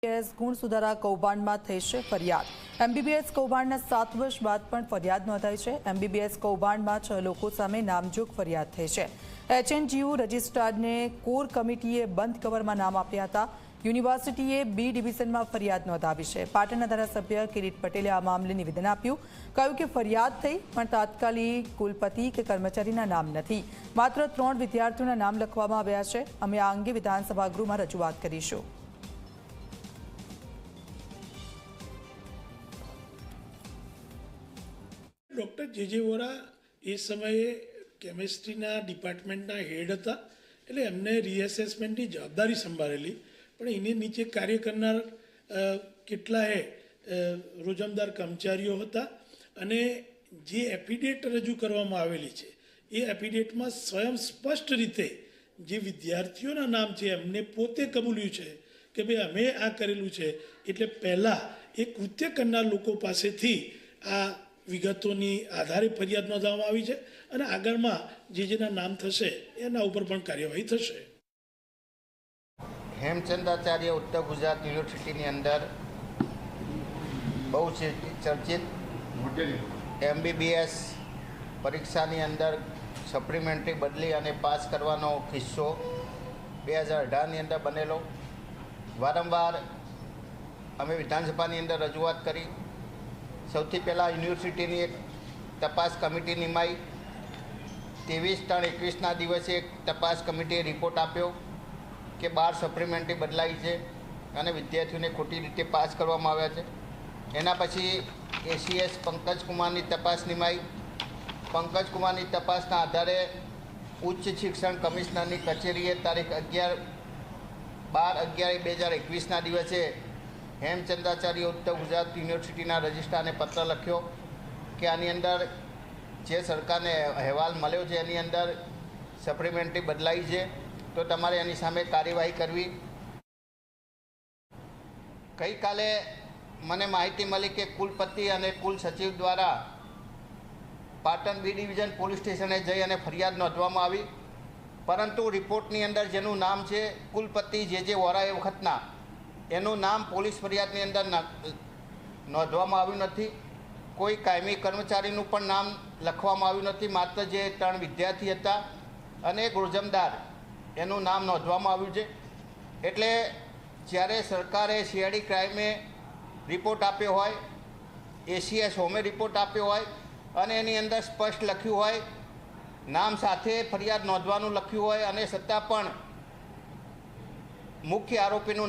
MBBS ગુણ સુધારા કૌભાંડમાં થઈ છે ફરિયાદ। એમબીબીએસ કૌભાંડના 7 વર્ષ બાદ પણ ફરિયાદ નોંધાઈ છે। એમબીબીએસ કૌભાંડમાં 6 લોકો સામે નામજોગ ફરિયાદ થઈ છે। એચએનજીયુ રજિસ્ટ્રારને કોર કમિટીએ બંધ કવરમાં નામ આપ્યા હતા। યુનિવર્સિટીએ બી ડિવિઝનમાં ફરિયાદ નોંધાવી છે। પાટણના ધારાસભ્ય કિરીટ પટેલે આ મામલે નિવેદન આપ્યું। કહ્યું કે ફરિયાદ થઈ પણ તાત્કાલિક કુલપતિ કે કર્મચારીના નામ નથી, માત્ર 3 વિદ્યાર્થીઓના નામ લખવામાં આવ્યા છે। અમે આ અંગે વિધાનસભા ગૃહમાં રજૂઆત કરીશું। डॉक्टर जे वोरा ए समये केमिस्ट्रीना डिपार्टमेंटना हेड था એટલે એમને રીએસેસમેન્ટની જવાબદારી સંભાળેલી, પણ એની નીચે કાર્ય કરનાર કેટલાય રોજમદાર કર્મચારીઓ હતા અને જે એફિડેટ રજૂ કરવામાં આવેલી છે એ એફિડેટમાં સ્વયં સ્પષ્ટ રીતે જે વિદ્યાર્થીઓના નામ છે એમને પોતે કબૂલ્યું છે કે ભાઈ અમે આ કરેલું છે। એટલે પહેલાં એ કૃત્ય કરનાર લોકો પાસેથી આ વિગતોની આધારે ફરિયાદ નોંધવામાં આવી છે અને આગળમાં જેના નામ થશે એના ઉપર પણ કાર્યવાહી થશે। હેમચંદ્રાચાર્ય ઉત્તર ગુજરાત યુનિવર્સિટીની અંદર બહુ ચર્ચિત એમબીબીએસ પરીક્ષાની અંદર સપ્લિમેન્ટરી બદલી અને પાસ કરવાનો કિસ્સો 2018ની અંદર બનેલો। વારંવાર અમે વિધાનસભાની અંદર રજૂઆત કરી। સૌથી પહેલાં યુનિવર્સિટીની એક તપાસ કમિટી નિમાઈ। 23/3/21ના દિવસે એક તપાસ કમિટીએ રિપોર્ટ આપ્યો કે 12 સપ્લિમેન્ટરી બદલાઈ છે અને વિદ્યાર્થીઓને ખોટી રીતે પાસ કરવામાં આવ્યા છે। એના પછી એસીએસ પંકજકુમારની તપાસ નિમાઈ। પંકજકુમારની તપાસના આધારે ઉચ્ચ શિક્ષણ કમિશનરની કચેરીએ તારીખ 12/11/2021ના દિવસે હેમચંદ્રાચાર્ય ઉત્તર ગુજરાત યુનિવર્સિટીના રજિસ્ટ્રારને પત્ર લખ્યો કે આની અંદર જે સરકારને અહેવાલ મળ્યો છે એની અંદર સપ્લિમેન્ટરી બદલાઈ છે તો તમારે એની સામે કાર્યવાહી કરવી। ગઈકાલે મને માહિતી મળી કે કુલપતિ અને કુલ સચિવ દ્વારા પાટણ બી ડિવિઝન પોલીસ સ્ટેશને જઈ અને ફરિયાદ નોંધવામાં આવી, પરંતુ રિપોર્ટની અંદર જેનું નામ છે કુલપતિ જે વોરા એ વખતના, એનું નામ પોલીસ ફરિયાદની અંદર નોંધવામાં આવ્યું નથી। કોઈ કાયમી કર્મચારીનું પણ નામ લખવામાં આવ્યું નથી, માત્ર જે 3 વિદ્યાર્થી હતા અને એક રોજમદાર એનું નામ નોંધવામાં આવ્યું છે। એટલે જ્યારે સરકારે સીઆઈડી ક્રાઇમે રિપોર્ટ આપ્યો હોય, એસીએસ હોમે રિપોર્ટ આપ્યો હોય અને એની અંદર સ્પષ્ટ લખ્યું હોય, નામ સાથે ફરિયાદ નોંધવાનું લખ્યું હોય અને છતાં પણ મુખ્ય આરોપીનું